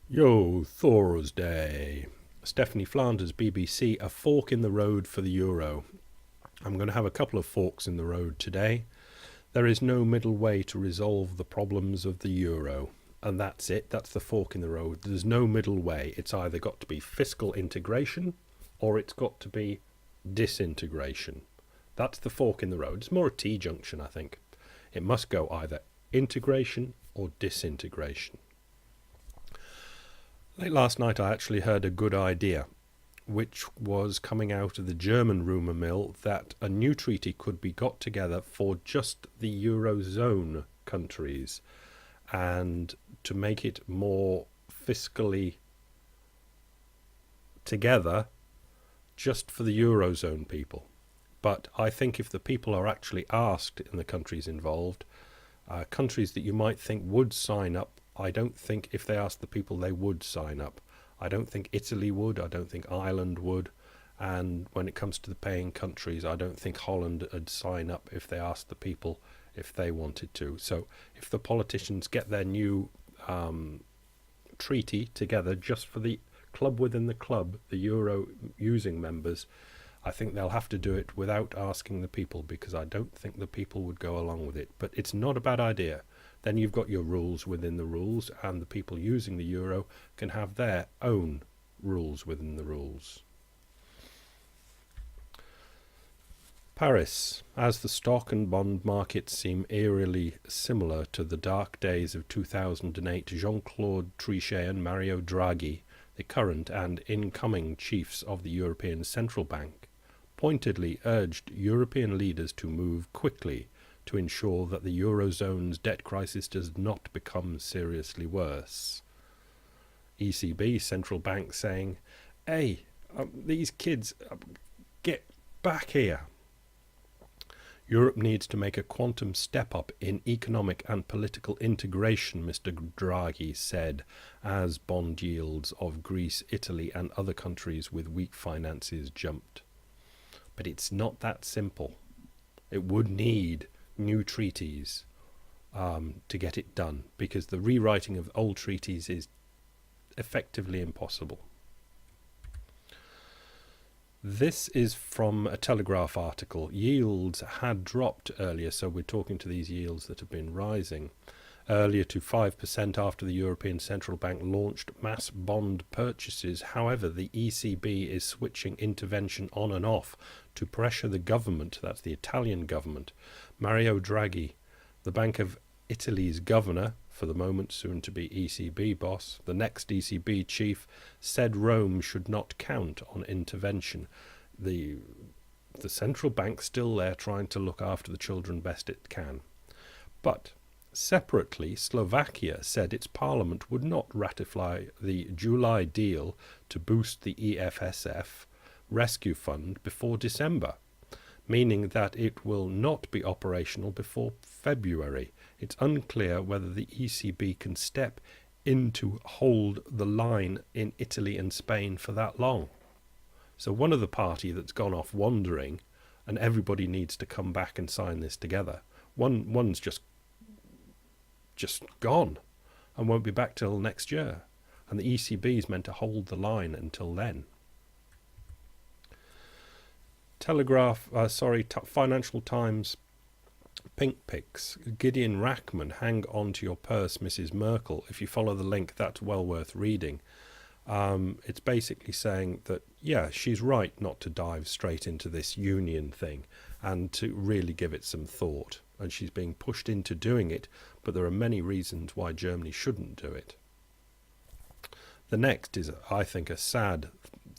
Yo, Thursday. Stephanie Flanders, BBC, a fork in the road for the euro. I'm going to have a couple of forks in the road today. There is no middle way to resolve the problems of the euro. And that's it. That's the fork in the road. There's no middle way. It's either got to be fiscal integration or it's got to be disintegration. That's the fork in the road. It's more a T-junction, I think. It must go either integration or disintegration. Late last night I actually heard a good idea, which was coming out of the German rumour mill that a new treaty could be got together for just the Eurozone countries and to make it more fiscally together just for the Eurozone people. But I think if the people are actually asked in the countries involved, countries that you might think would sign up, I don't think if they asked the people they would sign up. I don't think Italy would, I don't think Ireland would, and when it comes to the paying countries, I don't think Holland would sign up if they asked the people if they wanted to. So if the politicians get their new treaty together just for the club within the club, the Euro using members, I think they'll have to do it without asking the people, because I don't think the people would go along with it. But it's not a bad idea. Then you've got your rules within the rules, and the people using the euro can have their own rules within the rules. Paris. As the stock and bond markets seem eerily similar to the dark days of 2008, Jean-Claude Trichet and Mario Draghi, the current and incoming chiefs of the European Central Bank, pointedly urged European leaders to move quickly to ensure that the Eurozone's debt crisis does not become seriously worse. ECB, central bank, saying, hey, these kids, get back here. Europe needs to make a quantum step up in economic and political integration, Mr. Draghi said, as bond yields of Greece, Italy and other countries with weak finances jumped. But it's not that simple. It would need new treaties to get it done, because the rewriting of old treaties is effectively impossible. This is from a Telegraph article. Yields had dropped earlier, so we're talking to these yields that have been rising earlier to 5% after the European Central Bank launched mass bond purchases. However, the ECB is switching intervention on and off to pressure the government, that's the Italian government. Mario Draghi, the Bank of Italy's governor, for the moment soon to be ECB boss, the next ECB chief, said Rome should not count on intervention. The central bank's still there trying to look after the children best it can. But separately, Slovakia said its parliament would not ratify the July deal to boost the EFSF rescue fund before December, meaning that it will not be operational before February. It's unclear whether the ECB can step in to hold the line in Italy and Spain for that long. So one of the party that's gone off wandering, and everybody needs to come back and sign this together. One's just gone and won't be back till next year, and the ECB is meant to hold the line until then. Financial Times pink pics. Gideon Rachman, hang on to your purse, Mrs. Merkel. If you follow the link, that's well worth reading. It's basically saying that, yeah, she's right not to dive straight into this union thing and to really give it some thought. And she's being pushed into doing it, but there are many reasons why Germany shouldn't do it. The next is, I think, a sad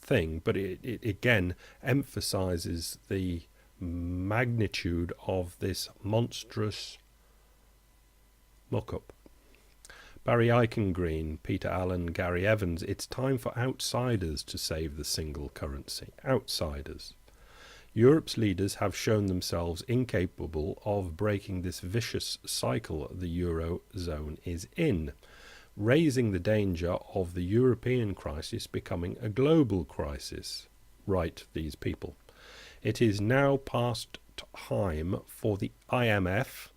thing, but it again emphasizes the magnitude of this monstrous muck-up. Barry Eichengreen, Peter Allen, Gary Evans, it's time for outsiders to save the single currency. Outsiders. Europe's leaders have shown themselves incapable of breaking this vicious cycle the Eurozone is in, raising the danger of the European crisis becoming a global crisis. Write these people. It is now past time for the IMF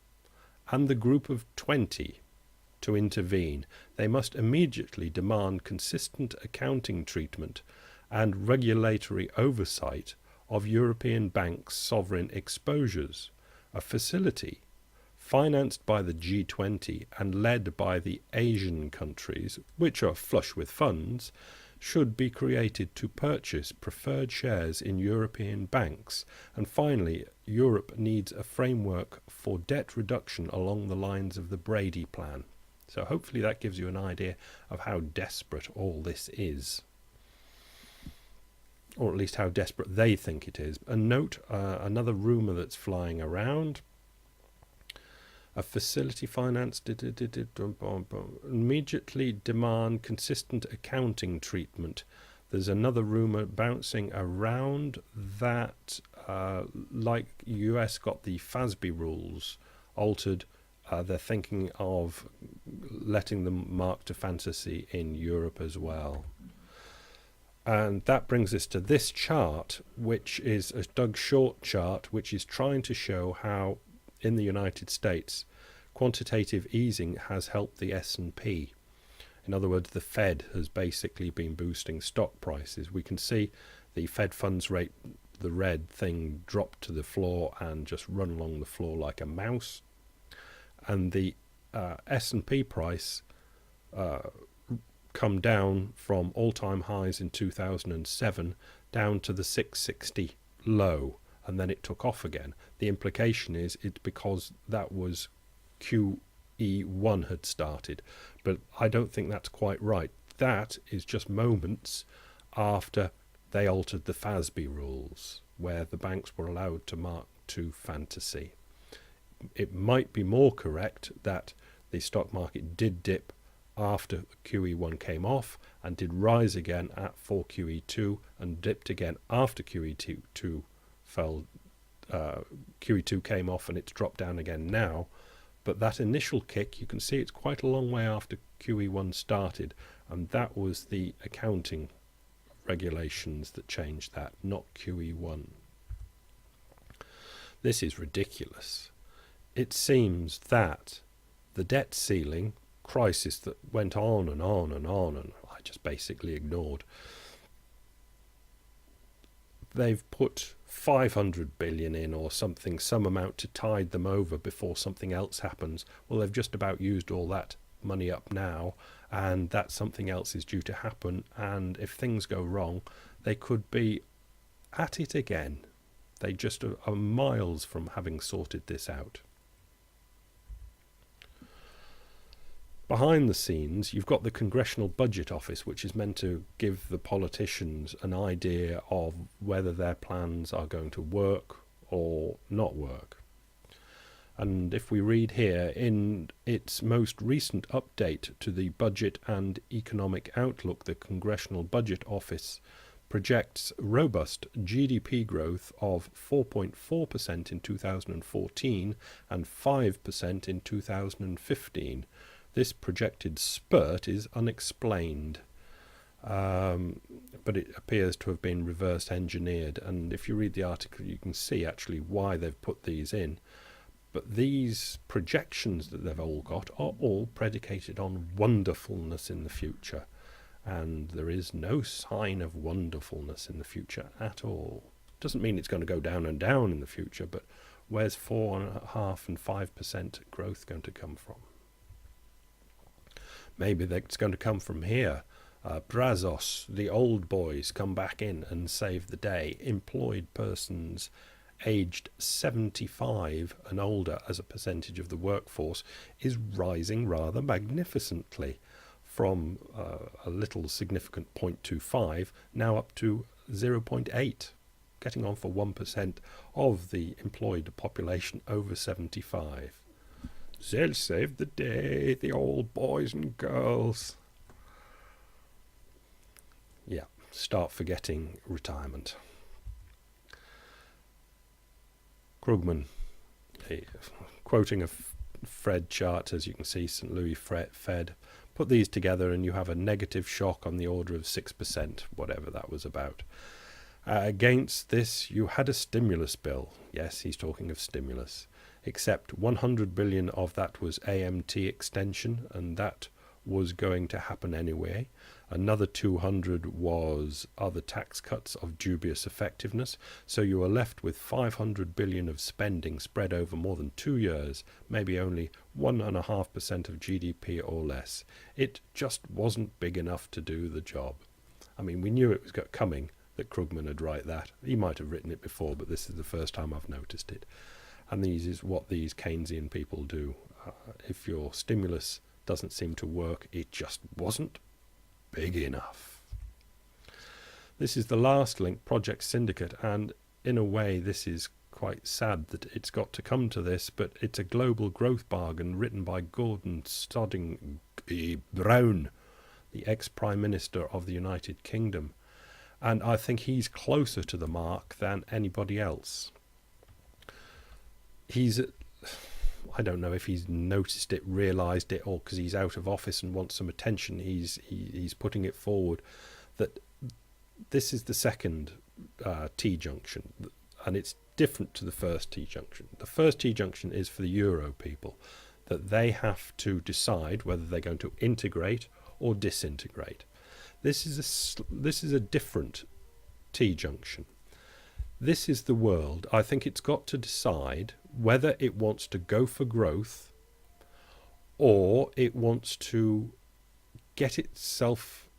and the Group of 20 to intervene. They must immediately demand consistent accounting treatment and regulatory oversight of European banks' sovereign exposures. A facility financed by the G20 and led by the Asian countries, which are flush with funds, should be created to purchase preferred shares in European banks. And finally, Europe needs a framework for debt reduction along the lines of the Brady Plan. So hopefully that gives you an idea of how desperate all this is, or at least how desperate they think it is. And note another rumour that's flying around. A facility financed immediately demand consistent accounting treatment. There's another rumour bouncing around that like US got the FASB rules altered, they're thinking of letting them mark to fantasy in Europe as well. And that brings us to this chart, which is a Doug Short chart, which is trying to show how in the United States quantitative easing has helped the S&P. In other words, the Fed has basically been boosting stock prices. We can see the Fed funds rate, the red thing, drop to the floor and just run along the floor like a mouse. And the S&P price come down from all-time highs in 2007 down to the 660 low, and then it took off again. The implication is it's because that was QE1 had started, but I don't think that's quite right. That is just moments after they altered the FASB rules, where the banks were allowed to mark to fantasy. It might be more correct that the stock market did dip after QE1 came off and did rise again for QE2 and dipped again after QE2 fell. QE2 came off and it's dropped down again now. But that initial kick, you can see it's quite a long way after QE1 started, and that was the accounting regulations that changed that, not QE1. This is ridiculous. It seems that the debt ceiling crisis that went on and on and on, and I just basically ignored. They've put 500 billion in or something, some amount to tide them over before something else happens. Well, they've just about used all that money up now, and that something else is due to happen, and if things go wrong, they could be at it again. They just are miles from having sorted this out. Behind the scenes, you've got the Congressional Budget Office, which is meant to give the politicians an idea of whether their plans are going to work or not work. And if we read here, in its most recent update to the Budget and Economic Outlook, the Congressional Budget Office projects robust GDP growth of 4.4% in 2014 and 5% in 2015. This projected spurt is unexplained, but it appears to have been reverse engineered. And if you read the article, you can see actually why they've put these in. But these projections that they've all got are all predicated on wonderfulness in the future. And there is no sign of wonderfulness in the future at all. Doesn't mean it's going to go down and down in the future, but where's 4.5% and 5% growth going to come from? Maybe that's going to come from here. Brazos, the old boys, come back in and save the day. Employed persons aged 75 and older as a percentage of the workforce is rising rather magnificently from a little significant 0.25 now up to 0.8, getting on for 1% of the employed population over 75. They'll save the day, the old boys and girls. Yeah, start forgetting retirement. Krugman, quoting a Fed chart, as you can see, St. Louis Fed, put these together and you have a negative shock on the order of 6%, whatever that was about. Against this, you had a stimulus bill. Yes, he's talking of stimulus. except 100 billion of that was AMT extension, and that was going to happen anyway. Another 200 was other tax cuts of dubious effectiveness. So you were left with 500 billion of spending spread over more than 2 years, maybe only 1.5% of GDP or less. It just wasn't big enough to do the job. I mean, we knew it was coming, that Krugman would write that. He might have written it before, but this is the first time I've noticed it. And these is what these Keynesian people do. If your stimulus doesn't seem to work, it just wasn't big enough. This is the last link, Project Syndicate, and in a way this is quite sad that it's got to come to this, but it's a global growth bargain written by Gordon Sodding Brown, the ex-Prime Minister of the United Kingdom, and I think he's closer to the mark than anybody else. I don't know if he's noticed it, realised it, or because he's out of office and wants some attention, he's putting it forward that this is the second T-junction, and it's different to the first T-junction. The first T-junction is for the Euro people, that they have to decide whether they're going to integrate or disintegrate. This is a different T-junction. This is the world. I think it's got to decide whether it wants to go for growth or it wants to get itself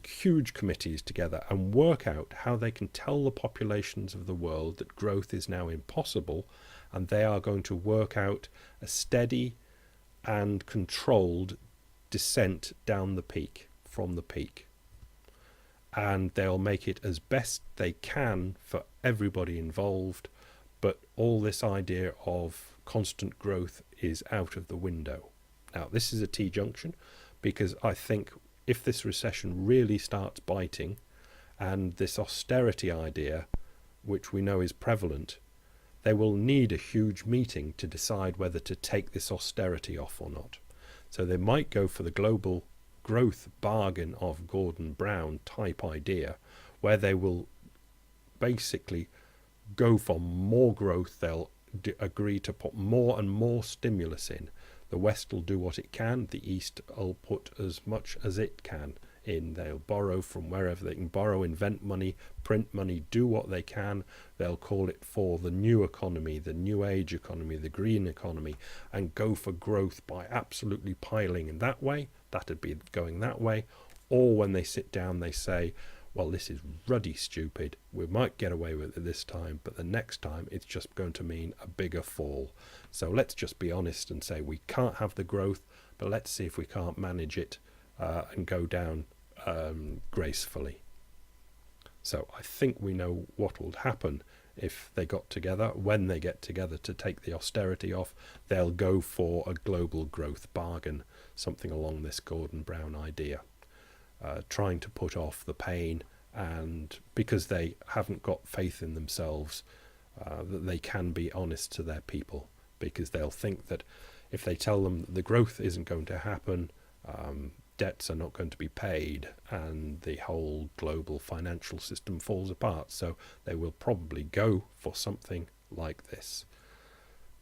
huge committees together and work out how they can tell the populations of the world that growth is now impossible, and they are going to work out a steady and controlled descent down the peak, from the peak. And they'll make it as best they can for everybody involved, but all this idea of constant growth is out of the window. Now, this is a T-junction, because I think if this recession really starts biting, and this austerity idea, which we know is prevalent, they will need a huge meeting to decide whether to take this austerity off or not. So they might go for the global growth bargain of Gordon Brown type idea, where they will basically go for more growth. They'll agree to put more and more stimulus in. The West will do what it can. The East will put as much as it can in. They'll borrow from wherever they can borrow, invent money, print money, do what they can. They'll call it for the new economy, the new age economy, the green economy, and go for growth by absolutely piling in that way. That'd be going that way. Or when they sit down, they say, well, this is ruddy stupid. We might get away with it this time, but the next time it's just going to mean a bigger fall. So let's just be honest and say we can't have the growth, but let's see if we can't manage it and go down gracefully. So I think we know what will happen if they got together. When they get together to take the austerity off, they'll go for a global growth bargain, something along this Gordon Brown idea. Trying to put off the pain, and because they haven't got faith in themselves, that they can be honest to their people, because they'll think that if they tell them that the growth isn't going to happen, debts are not going to be paid, and the whole global financial system falls apart. So they will probably go for something like this.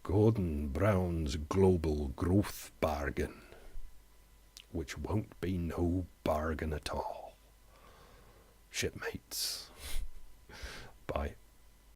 Gordon Brown's global growth bargain, which won't be no bargain at all. Shipmates. Bye.